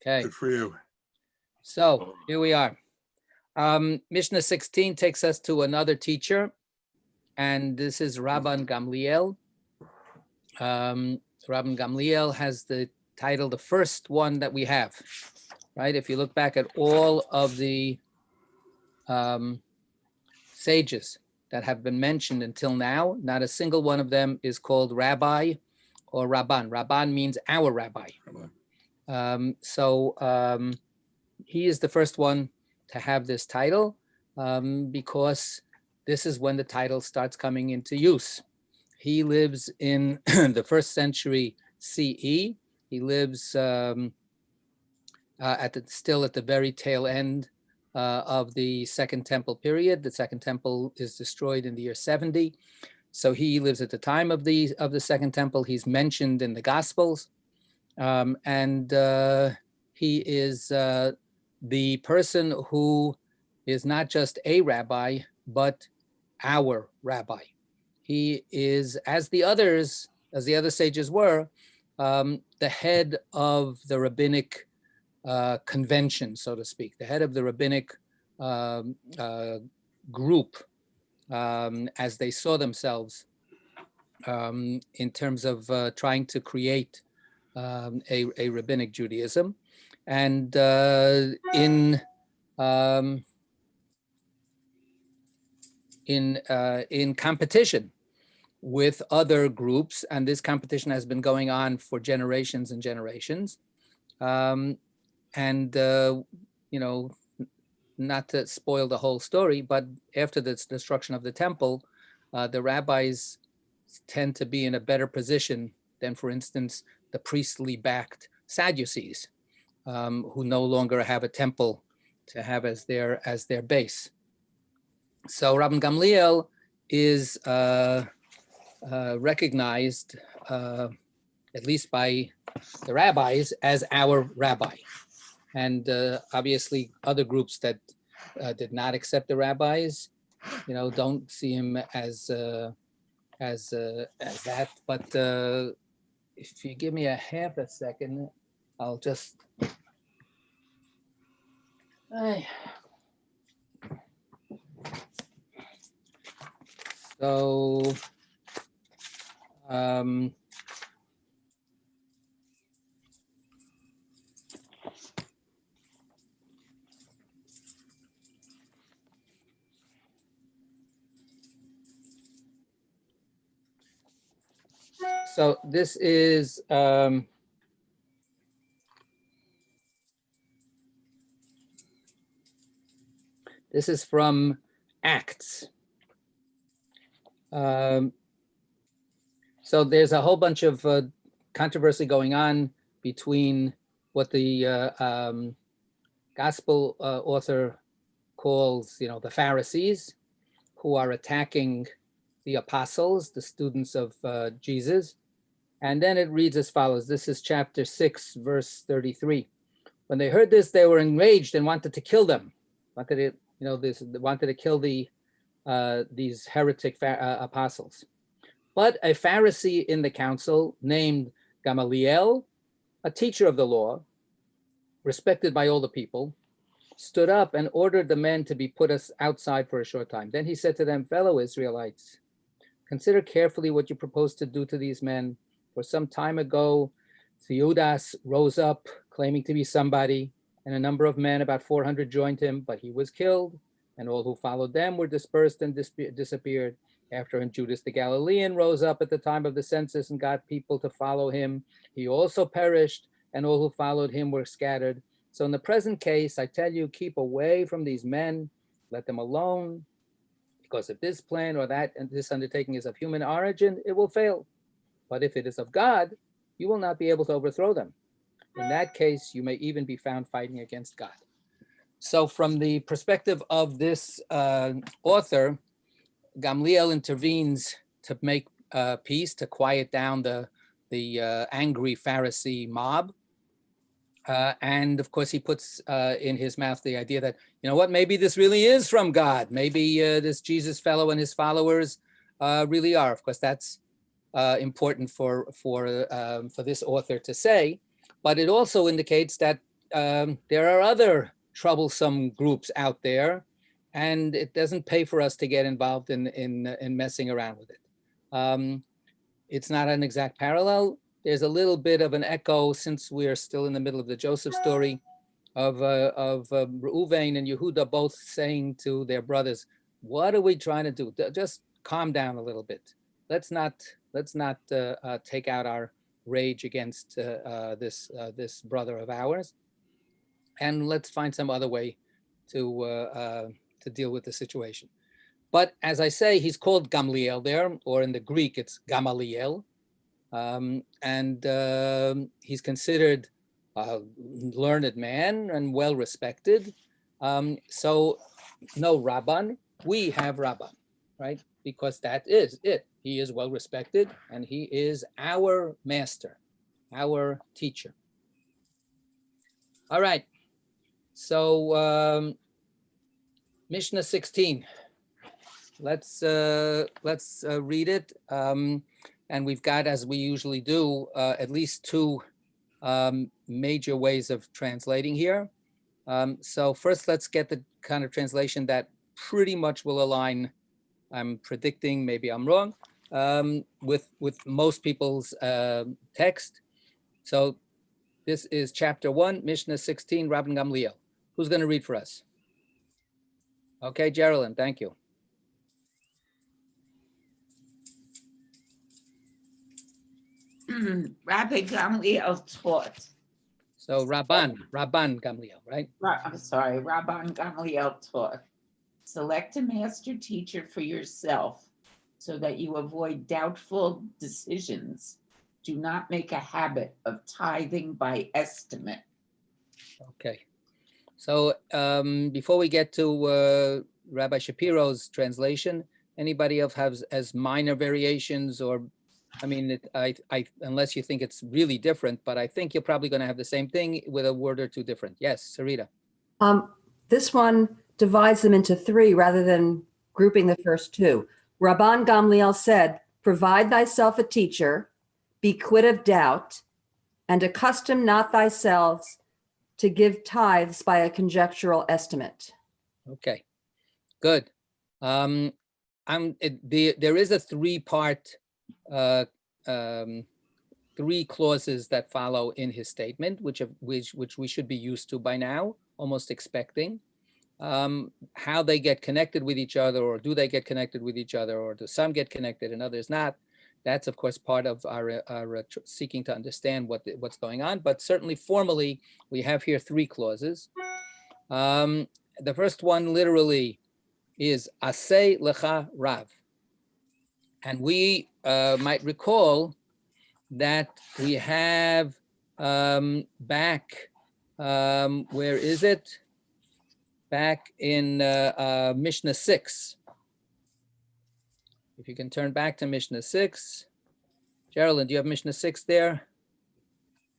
Okay. Good for you. So here we are. Mishnah 16 takes us to another teacher, and this is Rabban Gamliel. Rabban Gamliel has the title, the first one that we have, right? If you look back at all of the sages that have been mentioned until now, not a single one of them is called rabbi or rabban. Rabban means our rabbi. He is the first one to have this title because this is when the title starts coming into use. He lives in the 1st century CE. He lives still at the very tail end of the Second Temple period. The Second Temple is destroyed in the year 70. So he lives at the time of the Second Temple. He's mentioned in the Gospels. And he is the person who is not just a rabbi, but our rabbi. He is, as the other sages were, the head of the rabbinic convention, so to speak, the head of the rabbinic group, as they saw themselves in terms of trying to create a rabbinic Judaism. And in competition with other groups, and this competition has been going on for generations and generations. Not to spoil the whole story, but after the destruction of the temple, the rabbis tend to be in a better position than, for instance, the priestly-backed Sadducees, who no longer have a temple to have as their base. So Rabban Gamliel is recognized, at least by the rabbis, as our rabbi. And obviously other groups that did not accept the rabbis, don't see him as that. But if you give me a half a second, I'll just. So this is from Acts. So there's a whole bunch of controversy going on between what the gospel author calls, the Pharisees, who are attacking the apostles, the students of Jesus. And then it reads as follows. This is chapter 6, verse 33. When they heard this, they were enraged and wanted to kill them. Wanted to kill these heretic apostles. But a Pharisee in the council named Gamaliel, a teacher of the law, respected by all the people, stood up and ordered the men to be put us outside for a short time. Then he said to them, fellow Israelites, consider carefully what you propose to do to these men. For some time ago, Theudas rose up claiming to be somebody, and a number of men, about 400, joined him, but he was killed, and all who followed them were dispersed and disappeared. After him, Judas the Galilean rose up at the time of the census and got people to follow him. He also perished, and all who followed him were scattered. So in the present case, I tell you, keep away from these men, let them alone, because if this plan or that and this undertaking is of human origin, it will fail. But if it is of God, you will not be able to overthrow them. In that case, you may even be found fighting against God. So from the perspective of this author, Gamliel intervenes to make peace, to quiet down the angry Pharisee mob. And of course, he puts in his mouth the idea that, maybe this really is from God. Maybe this Jesus fellow and his followers really are. Of course, that's important for this author to say. But it also indicates that there are other troublesome groups out there, and it doesn't pay for us to get involved in messing around with it. It's not an exact parallel. There's a little bit of an echo, since we're still in the middle of the Joseph story, of Reuven and Yehuda both saying to their brothers, "What are we trying to do? Just calm down a little bit. Let's not take out our rage against this brother of ours, and let's find some other way to deal with the situation." But as I say, he's called Gamliel there, or in the Greek, it's Gamaliel. And he's considered a learned man and well-respected. So no Rabban, we have Rabban, right? Because that is it. He is well-respected, and he is our master, our teacher. All right, so Mishnah 16. Let's read it, and we've got, as we usually do, at least two major ways of translating here. So first, let's get the kind of translation that pretty much will align, I'm predicting, maybe I'm wrong, with most people's text. So this is chapter 1, Mishnah 16, Rabban Gamliel. Who's going to read for us? Okay, Geraldine, thank you. Rabbi Gamliel taught. So Rabban Gamliel, right? I'm sorry, Rabban Gamliel taught. Select a master teacher for yourself so that you avoid doubtful decisions. Do not make a habit of tithing by estimate. Okay. So before we get to Rabbi Shapiro's translation, anybody else has as minor variations, or I mean, I unless you think it's really different, but I think you're probably going to have the same thing with a word or two different. Yes, Sarita. This one divides them into three rather than grouping the first two. Rabban Gamliel said, "Provide thyself a teacher, be quit of doubt, and accustom not thyself to give tithes by a conjectural estimate." Okay, good. There is a three-part, three clauses that follow in his statement, which we should be used to by now, almost expecting. How they get connected with each other, or do they get connected with each other, or do some get connected and others not? That's of course part of our seeking to understand what's going on. But certainly formally, we have here three clauses. The first one literally is Aseh lecha Rav. And we might recall that we have back, where is it? Back in Mishnah 6. If you can turn back to Mishnah 6. Geraldine, do you have Mishnah 6 there?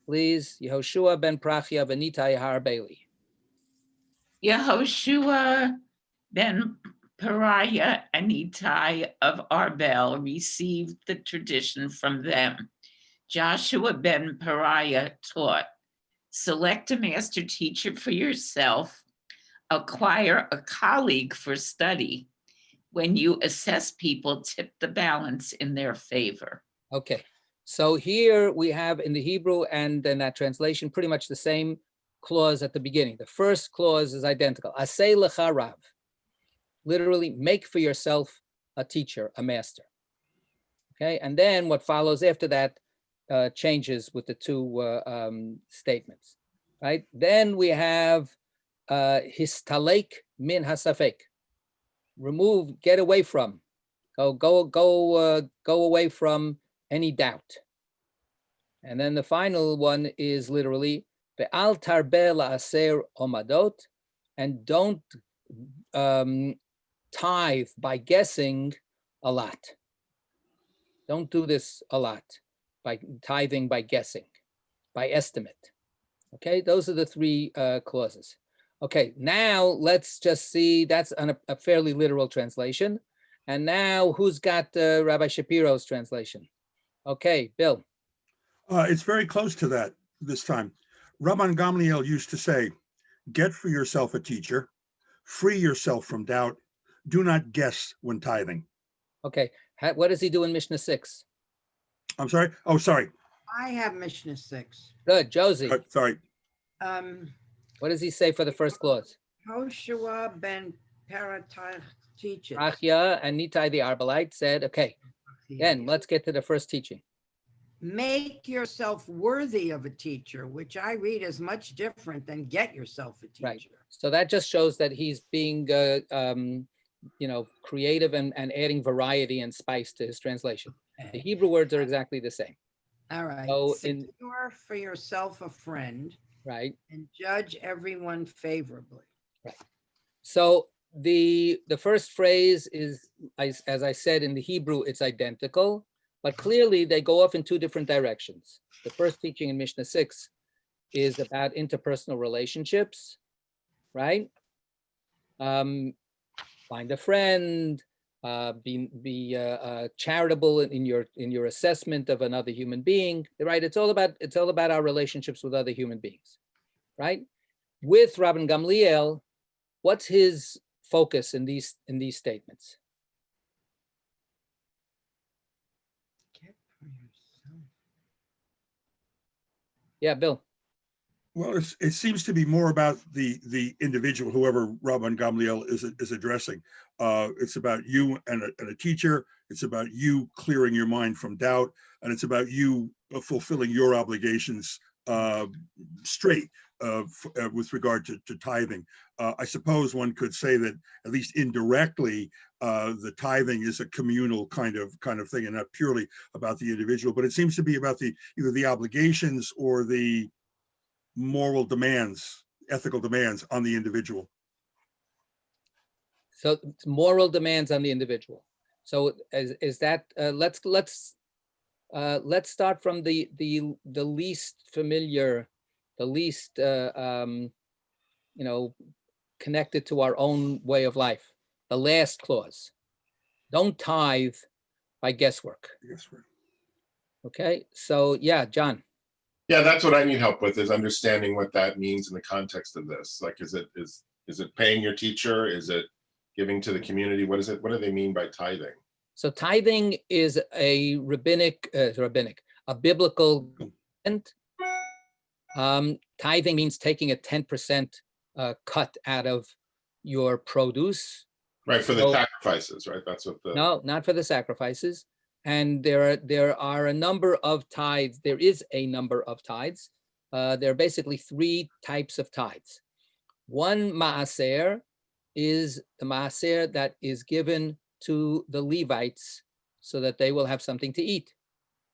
Please. Yehoshua ben Prachia v'Nitai har Bailey. Yehoshua ben Pariah and Itai of Arbel received the tradition from them. Joshua ben Pariah taught, select a master teacher for yourself, acquire a colleague for study. When you assess people, tip the balance in their favor. Okay, so here we have in the Hebrew and in that translation pretty much the same clause at the beginning. The first clause is identical. Aseh lecha Rav. Literally, make for yourself a teacher, a master. Okay, and then what follows after that changes with the two statements, right? Then we have histalek min hasafek. Remove, get away from, go away from any doubt. And then the final one is literally ve'al tarbe la'aser omadot, and don't tithe by guessing a lot. Don't do this a lot, by tithing by guessing, by estimate. Okay, those are the three clauses. Okay, now let's just see, that's a fairly literal translation. And now who's got Rabbi Shapiro's translation? Okay, Bill. It's very close to that this time. Rabban Gamliel used to say, get for yourself a teacher, free yourself from doubt, do not guess when tithing. Okay, what does he do in Mishnah 6? I'm sorry. Oh, sorry. I have Mishnah 6. Good, Josie. Sorry. What does he say for the first clause? Hoshua ben Paratach teaches. Achia and Nitai the Arbalite said, okay, then let's get to the first teaching. Make yourself worthy of a teacher, which I read as much different than get yourself a teacher. Right. So that just shows that he's being, creative and adding variety and spice to his translation. The Hebrew words are exactly the same. All right. So Secure for yourself a friend, right, and judge everyone favorably. right. So the first phrase is, as I said, in the Hebrew, it's identical, but clearly they go off in two different directions. The first teaching in Mishnah 6 is about interpersonal relationships, right? Find a friend, be charitable in your assessment of another human being, right? It's all about our relationships with other human beings, right? With Rabban Gamliel, what's his focus in these statements? Yeah, Bill. Well, it seems to be more about the individual, whoever Rabban Gamliel is addressing. It's about you and a teacher. It's about you clearing your mind from doubt, and it's about you fulfilling your obligations straight with regard to tithing. I suppose one could say that at least indirectly, the tithing is a communal kind of thing, and not purely about the individual. But it seems to be about either the obligations or the moral demands, ethical demands on the individual. So it's moral demands on the individual. So is that let's start from the least familiar, the least connected to our own way of life. The last clause. Don't tithe by guesswork. Okay. So yeah, John. Yeah, that's what I need help with, is understanding what that means in the context of this. Like, is it paying your teacher? Is it giving to the community? What is it? What do they mean by tithing? So tithing is a a biblical. Tithing means taking a 10% cut out of your produce. Right, for the sacrifices, right? That's what the... No, not for the sacrifices. And there are a number of tithes. There is a number of tithes. There are basically three types of tithes. One maaser is the maaser that is given to the Levites so that they will have something to eat.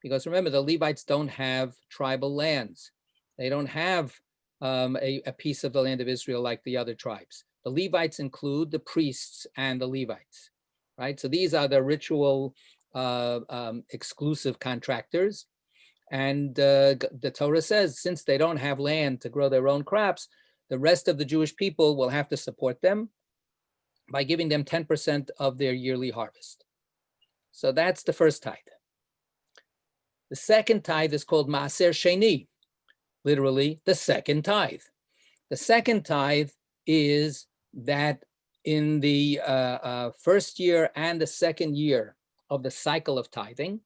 Because remember, the Levites don't have tribal lands. They don't have a piece of the land of Israel like the other tribes. The Levites include the priests and the Levites, right? So these are the ritual exclusive contractors. And the Torah says, since they don't have land to grow their own crops, the rest of the Jewish people will have to support them by giving them 10% of their yearly harvest. So that's the first tithe. The second tithe is called Maaser Sheni, literally the second tithe. The second tithe is that in the first year and the second year of the cycle of tithing,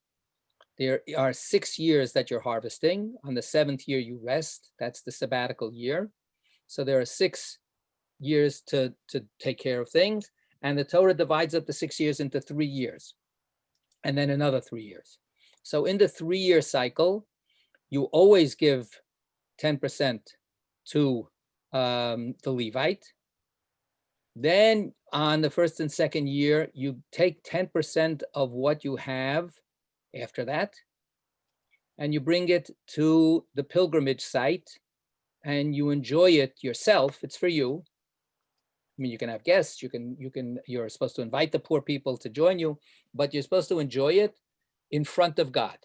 there are 6 years that you're harvesting. On the 7th year, you rest. That's the sabbatical year. So there are 6 years to take care of things. And the Torah divides up the 6 years into 3 years, and then another 3 years. So in the 3-year cycle, you always give 10% to the Levite. Then on the first and second year, you take 10% of what you have after that, and you bring it to the pilgrimage site, and you enjoy it yourself. It's for you. I mean, you can have guests. You're supposed to invite the poor people to join you, but you're supposed to enjoy it in front of God.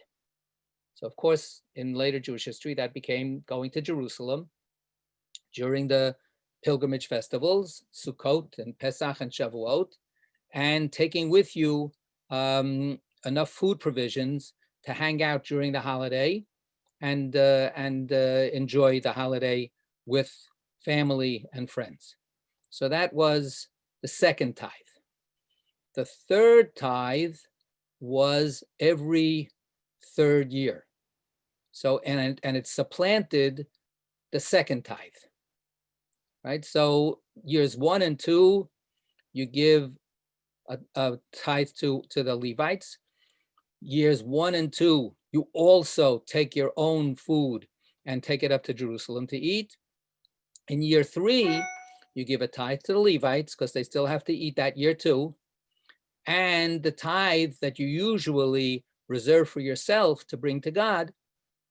So, of course, in later Jewish history, that became going to Jerusalem during the pilgrimage festivals, Sukkot and Pesach and Shavuot, and taking with you enough food provisions to hang out during the holiday and enjoy the holiday with family and friends. So that was the second tithe. The third tithe was every third year. So, and it supplanted the second tithe, right? So years 1 and 2, you give a tithe to the Levites. Years 1 and 2, you also take your own food and take it up to Jerusalem to eat. In year 3, you give a tithe to the Levites because they still have to eat that year too. And the tithe that you usually reserve for yourself to bring to God,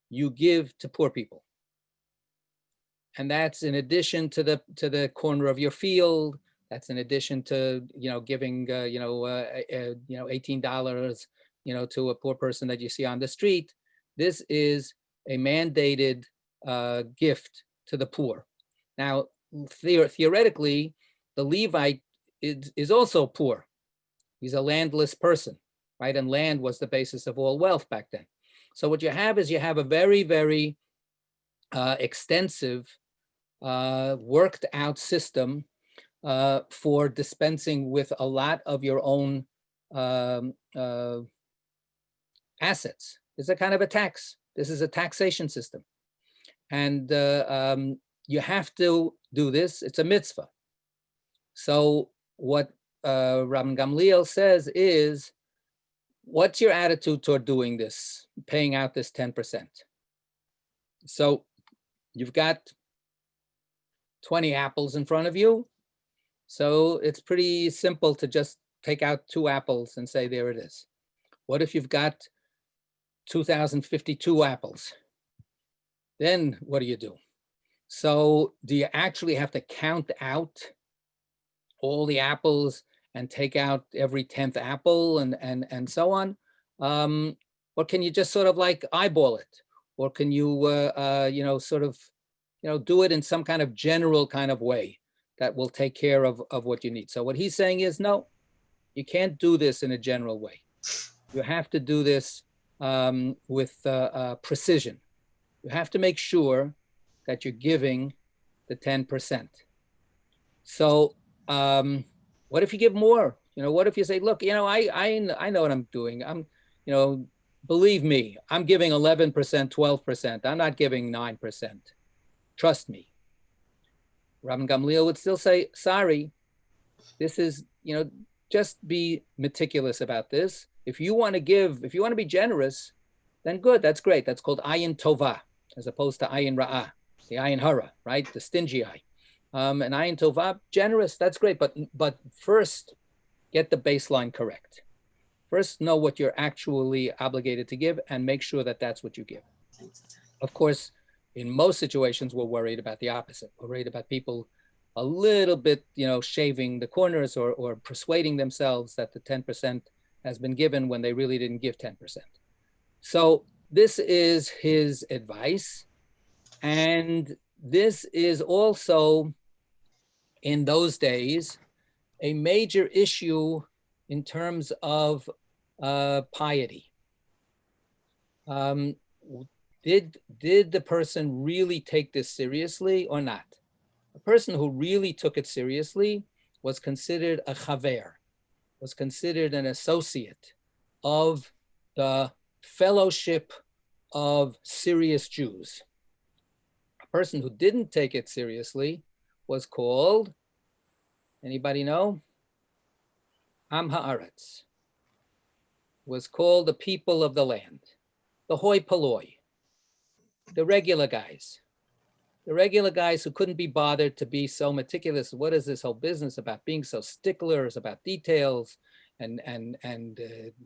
you give to poor people. And that's in addition to the corner of your field. That's in addition to, giving, $18, to a poor person that you see on the street. This is a mandated gift to the poor. Now, theoretically, the Levite is also poor. He's a landless person, right? And land was the basis of all wealth back then. So what you have is you have a very, very extensive, worked out system for dispensing with a lot of your own assets. It's a kind of a tax. This is a taxation system. And you have to do this. It's a mitzvah. So what Rabbi Gamliel says is, what's your attitude toward doing this, paying out this 10%? So you've got 20 apples in front of you. So it's pretty simple to just take out 2 apples and say, there it is. What if you've got 2,052 apples? Then what do you do? So do you actually have to count out all the apples and take out every 10th apple and so on? Or can you just sort of like eyeball it? Or can you, do it in some kind of general kind of way that will take care of what you need? So what he's saying is, no, you can't do this in a general way. You have to do this with precision. You have to make sure that you're giving the 10%. So what if you give more? What if you say, look, I know what I'm doing. Believe me, I'm giving 11%, 12%. I'm not giving 9%. Trust me. Rabbi Gamliel would still say, sorry, this is, just be meticulous about this. If you want to give, if you want to be generous, then good, that's great. That's called ayin tova, as opposed to ayin ra'ah, the ayin hara, right? The stingy eye. And ayin tova, generous, that's great. But first, get the baseline correct. First, know what you're actually obligated to give and make sure that that's what you give. Of course, in most situations, we're worried about the opposite. We're worried about people a little bit, shaving the corners or persuading themselves that the 10% has been given when they really didn't give 10%. So this is his advice. And this is also, in those days, a major issue in terms of piety. Did the person really take this seriously or not? A person who really took it seriously was considered a chaver, was considered an associate of the fellowship of serious Jews. A person who didn't take it seriously was called, anybody know? Am haaretz, was called the people of the land, the hoi polloi, the regular guys who couldn't be bothered to be so meticulous. What is this whole business about being so sticklers about details and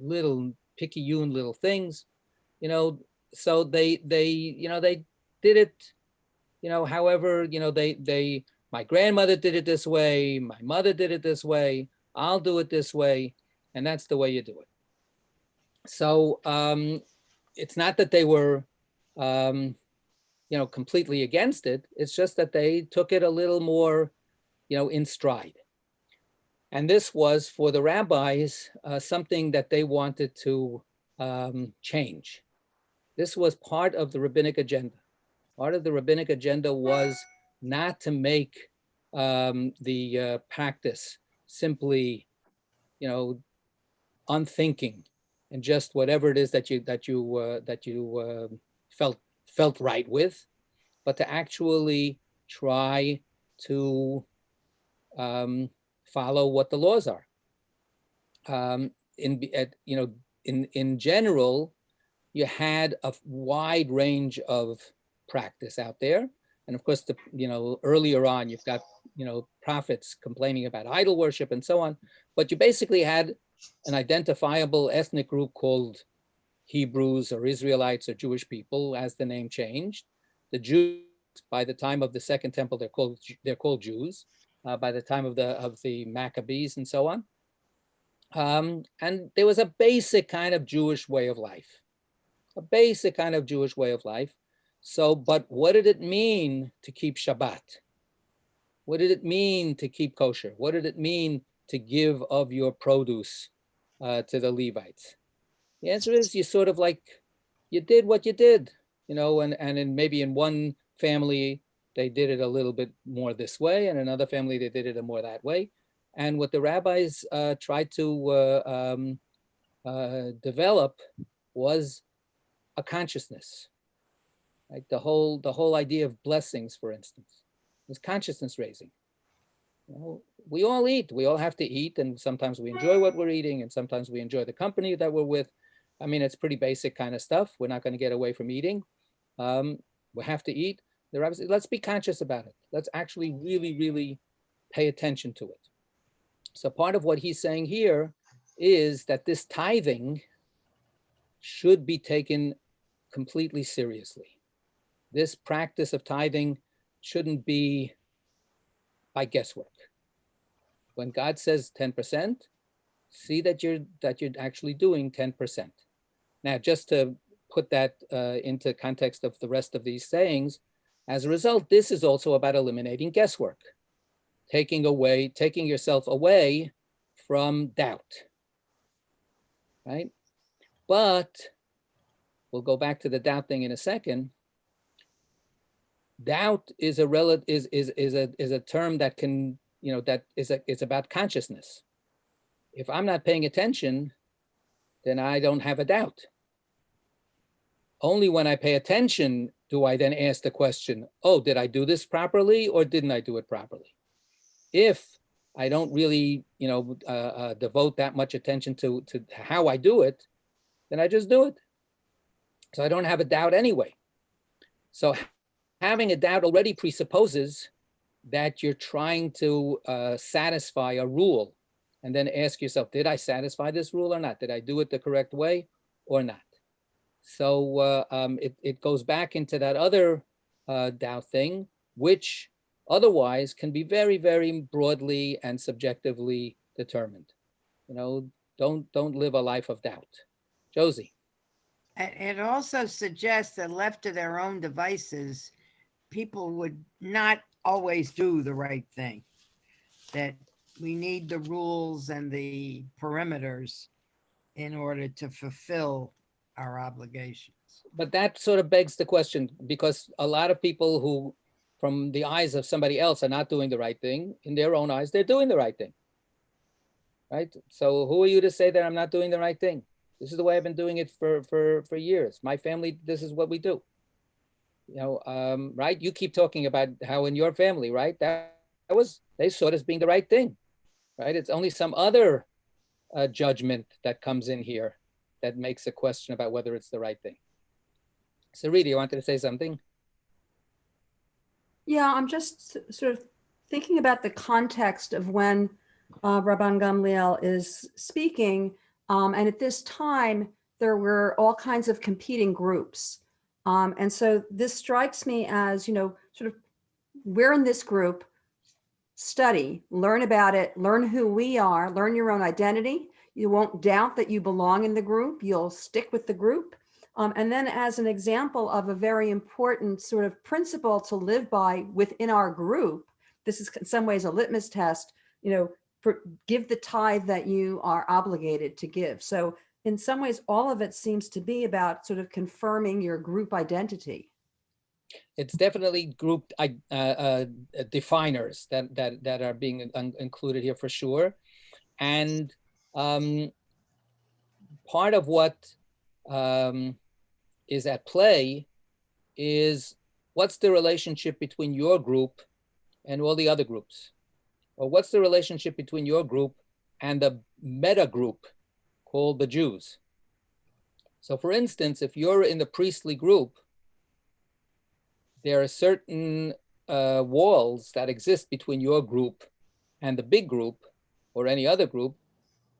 little picayune little things, so they did it, however, my grandmother did it this way, my mother did it this way, I'll do it this way, and that's the way you do it. So it's not that they were, completely against it. It's just that they took it a little more, in stride. And this was, for the rabbis, something that they wanted to change. This was part of the rabbinic agenda. Part of the rabbinic agenda was not to make the practice simply, unthinking and just whatever it is that you felt right with, but to actually try to follow what the laws are. In general, you had a wide range of practice out there, and of course, earlier on, you've got prophets complaining about idol worship and so on. But you basically had an identifiable ethnic group called Hebrews or Israelites or Jewish people, as the name changed. The Jews, by the time of the Second Temple, they're called Jews. By the time of the Maccabees and so on. And there was a basic kind of Jewish way of life, So, but what did it mean to keep Shabbat? What did it mean to keep kosher? What did it mean to give of your produce to the Levites? The answer is you sort of you did what you did, and maybe in one family, they did it a little bit more this way, and another family, they did it more that way. And what the rabbis tried to develop was a consciousness. Like the whole idea of blessings, for instance, was consciousness raising. We all eat, we all have to eat, and sometimes we enjoy what we're eating, and sometimes we enjoy the company that we're with. I mean, it's pretty basic kind of stuff. We're not going to get away from eating. We have to eat. The rabbis said, let's be conscious about it. Let's actually really, really pay attention to it. So part of what he's saying here is that this tithing should be taken completely seriously. This practice of tithing shouldn't be by guesswork. When God says 10%, see that you're actually doing 10%. Now, just to put that into context of the rest of these sayings, as a result, this is also about eliminating guesswork, taking yourself away from doubt, right? But we'll go back to the doubt thing in a second. Doubt is a term that can, it's about consciousness. If I'm not paying attention, then I don't have a doubt. Only when I pay attention do I then ask the question, oh, did I do this properly or didn't I do it properly? If I don't really, devote that much attention to how I do it, then I just do it. So I don't have a doubt anyway. So having a doubt already presupposes that you're trying to satisfy a rule, and then ask yourself, did I satisfy this rule or not? Did I do it the correct way or not? So it goes back into that other doubt thing, which otherwise can be very, very broadly and subjectively determined. Don't live a life of doubt. Josie. It also suggests that left to their own devices, people would not always do the right thing, that we need the rules and the perimeters in order to fulfill our obligations. But that sort of begs the question, because a lot of people who, from the eyes of somebody else, are not doing the right thing, in their own eyes, they're doing the right thing, right? So who are you to say that I'm not doing the right thing? This is the way I've been doing it for years. My family, this is what we do. Right? You keep talking about how in your family, right? They saw it as being the right thing, right? It's only some other judgment that comes in here that makes a question about whether it's the right thing. Sarita, you wanted to say something? Yeah, I'm just sort of thinking about the context of when Rabban Gamliel is speaking. And at this time, there were all kinds of competing groups. And so this strikes me as, sort of, we're in this group, study, learn about it, learn who we are, learn your own identity. You won't doubt that you belong in the group. You'll stick with the group. And then as an example of a very important sort of principle to live by within our group, this is in some ways a litmus test, give the tithe that you are obligated to give. So in some ways, all of it seems to be about sort of confirming your group identity. It's definitely group definers that are being included here for sure. And part of what is at play is what's the relationship between your group and all the other groups? Or what's the relationship between your group and the meta group called the Jews? So for instance, if you're in the priestly group, there are certain walls that exist between your group and the big group or any other group,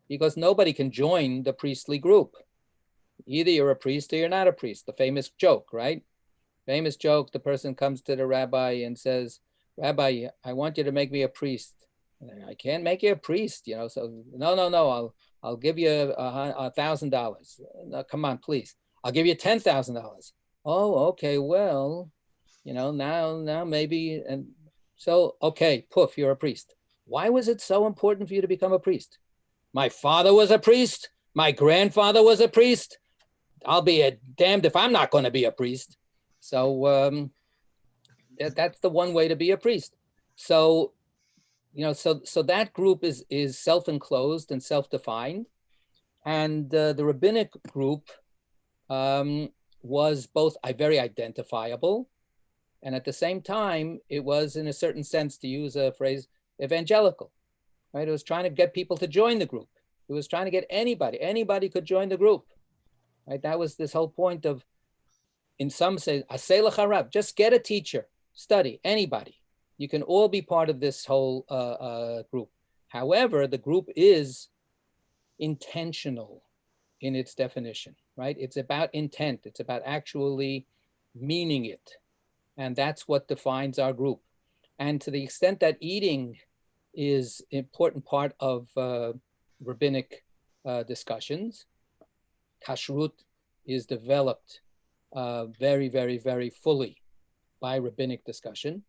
because nobody can join the priestly group. Either you're a priest or you're not a priest. The famous joke, right? Famous joke, the person comes to the rabbi and says, Rabbi, I want you to make me a priest. I can't make you a priest, you know, so no, I'll give you $1,000. No, come on, please. I'll give you $10,000. Oh, okay, well, you know, now maybe, and so, okay, poof, you're a priest. Why was it so important for you to become a priest? My father was a priest. My grandfather was a priest. I'll be damned if I'm not going to be a priest. So that's the one way to be a priest. So, you know, so that group is self-enclosed and self-defined. And the rabbinic group was both very identifiable, and at the same time, it was, in a certain sense, to use a phrase, evangelical, right? It was trying to get people to join the group. It was trying to get anybody could join the group, right? That was this whole point of, in some say, aseh l'charab, just get a teacher, study, anybody. You can all be part of this whole group. However, the group is intentional in its definition, right? It's about intent. It's about actually meaning it. And that's what defines our group. And to the extent that eating is an important part of rabbinic discussions, kashrut is developed very, very, very fully by rabbinic discussion.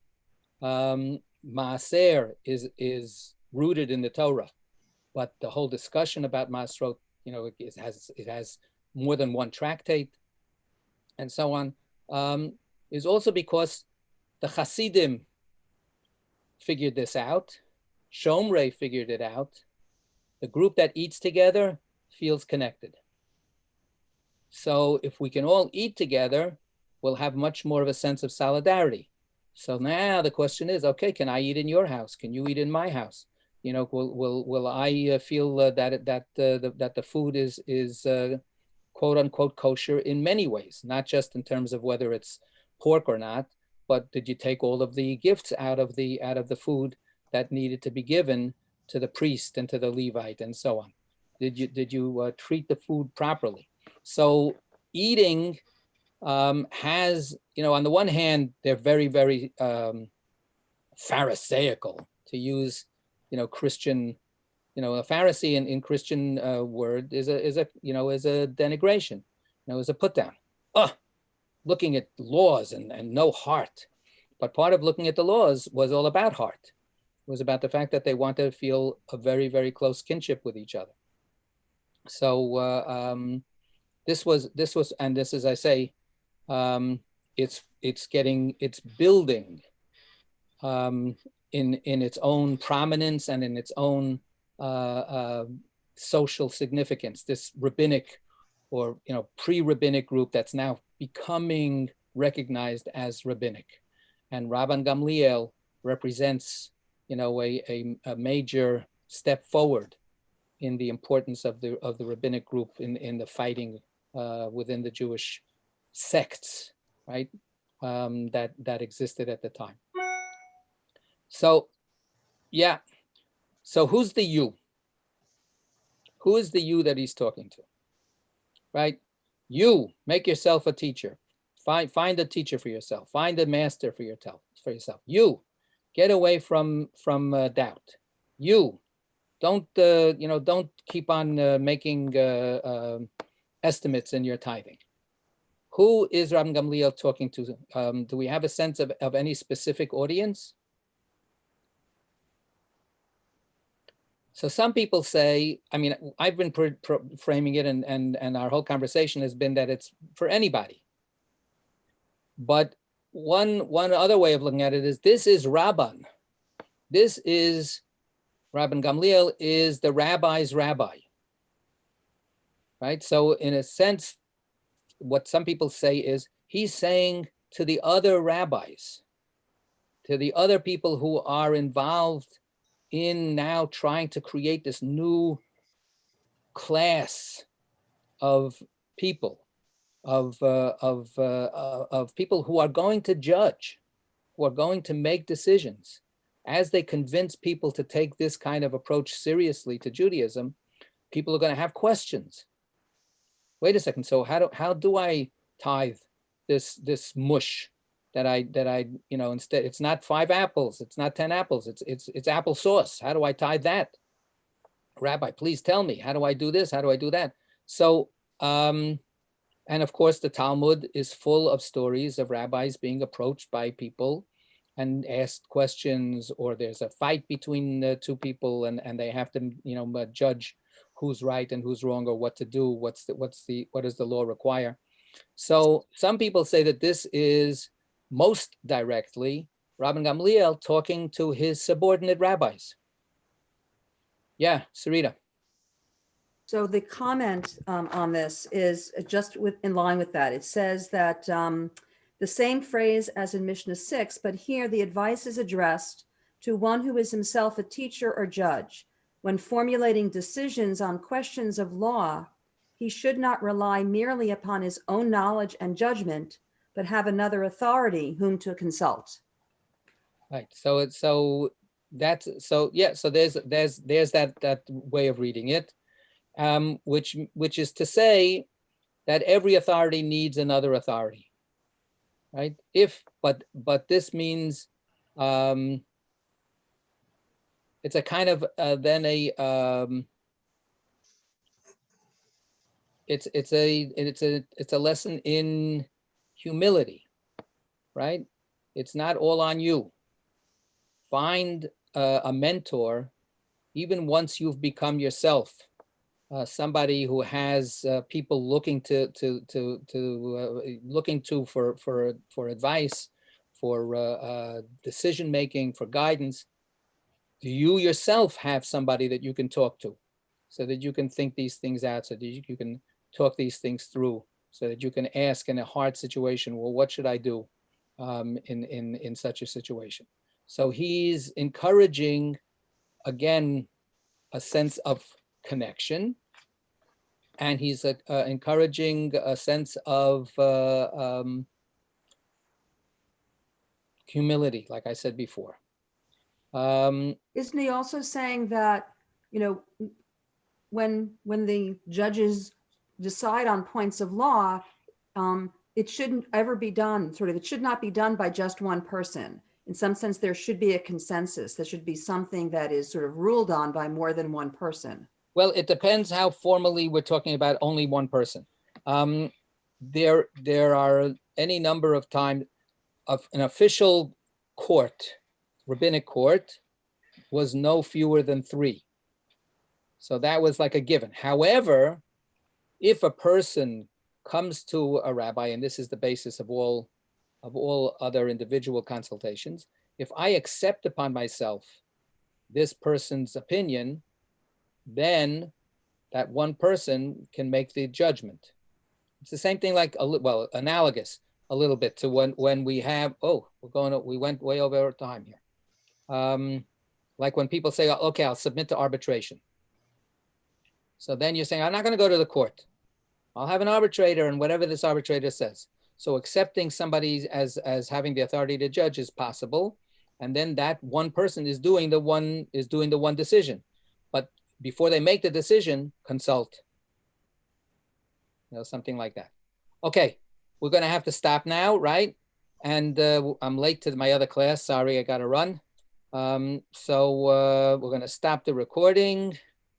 Maaser is rooted in the Torah, but the whole discussion about Maasrot, you know, it has more than one tractate and so on, is also because the Hasidim figured this out. Shomrei figured it out. The group that eats together feels connected. So if we can all eat together, we'll have much more of a sense of solidarity. So now the question is, okay, can I eat in your house? Can you eat in my house? You know, will I feel that the food is quote unquote kosher in many ways, not just in terms of whether it's pork or not, but did you take all of the gifts out of the food that needed to be given to the priest and to the Levite and so on? Did you treat the food properly? So eating has, you know, on the one hand, they're very, very Pharisaical, to use, you know, Christian, you know, a Pharisee in Christian word is a denigration, you know, is a put down. Oh, looking at laws and no heart. But part of looking at the laws was all about heart. It was about the fact that they wanted to feel a very, very close kinship with each other. So this was, and this, as I say, it's building in its own prominence and in its own social significance. This rabbinic, or, you know, pre-rabbinic group that's now becoming recognized as rabbinic, and Rabban Gamliel represents, you know, a major step forward in the importance of the rabbinic group in the fighting within the Jewish sects, right, that existed at the time. So, yeah. So who's the you? Who is the you that he's talking to? Right? You make yourself a teacher. Find a teacher for yourself. Find a master for yourself. You get away from doubt. You don't don't keep on making estimates in your tithing. Who is Rabban Gamliel talking to? Do we have a sense of any specific audience? So some people say, I mean, I've been framing it, and our whole conversation has been that it's for anybody. But one other way of looking at it is, this is Rabban. This is Rabban Gamliel is the rabbi's rabbi, right? So in a sense, what some people say is he's saying to the other rabbis, to the other people who are involved in now trying to create this new class of people, of people who are going to judge, who are going to make decisions. As they convince people to take this kind of approach seriously to Judaism, people are going to have questions. Wait a second. So how do I tithe this mush that I instead, it's not 5 apples, it's not 10 apples, it's applesauce. How do I tithe that? Rabbi, please tell me, how do I do this? How do I do that? So, and of course, the Talmud is full of stories of rabbis being approached by people and asked questions, or there's a fight between the two people, and they have to, judge who's right and who's wrong, or what to do. What does the law require? So some people say that this is most directly Rabban Gamliel talking to his subordinate rabbis. Yeah, Sarita. So the comment on this is just in line with that. It says that the same phrase as in Mishnah 6, but here the advice is addressed to one who is himself a teacher or judge. When formulating decisions on questions of law, he should not rely merely upon his own knowledge and judgment, but have another authority whom to consult. Right. So there's that way of reading it, which is to say that every authority needs another authority, right? But this means it's a kind of it's a lesson in humility, right? It's not all on you. Find a mentor, even once you've become yourself somebody who has people looking to for advice, for decision making, for guidance. Do you yourself have somebody that you can talk to, so that you can think these things out, so that you can talk these things through, so that you can ask in a hard situation, well, what should I do in such a situation? So he's encouraging, again, a sense of connection, and he's encouraging a sense of humility, like I said before. Isn't he also saying that, when the judges decide on points of law, it shouldn't ever be done, it should not be done by just one person. In some sense, there should be a consensus. There should be something that is sort of ruled on by more than one person. Well, it depends how formally we're talking about only one person. There are any number of times of an official court, rabbinic court, was no fewer than 3. So that was like a given. However, if a person comes to a rabbi, and this is the basis of all other individual consultations, if I accept upon myself this person's opinion, then that one person can make the judgment. It's the same thing, like analogous a little bit to when we have, we went way over our time here. Like when people say, okay, I'll submit to arbitration. So then you're saying, I'm not going to go to the court. I'll have an arbitrator, and whatever this arbitrator says. So accepting somebody as having the authority to judge is possible, and then that one person is doing the one decision. But before they make the decision, consult. Something like that. Okay, we're going to have to stop now, right? And I'm late to my other class. Sorry, I got to run. So we're going to stop the recording.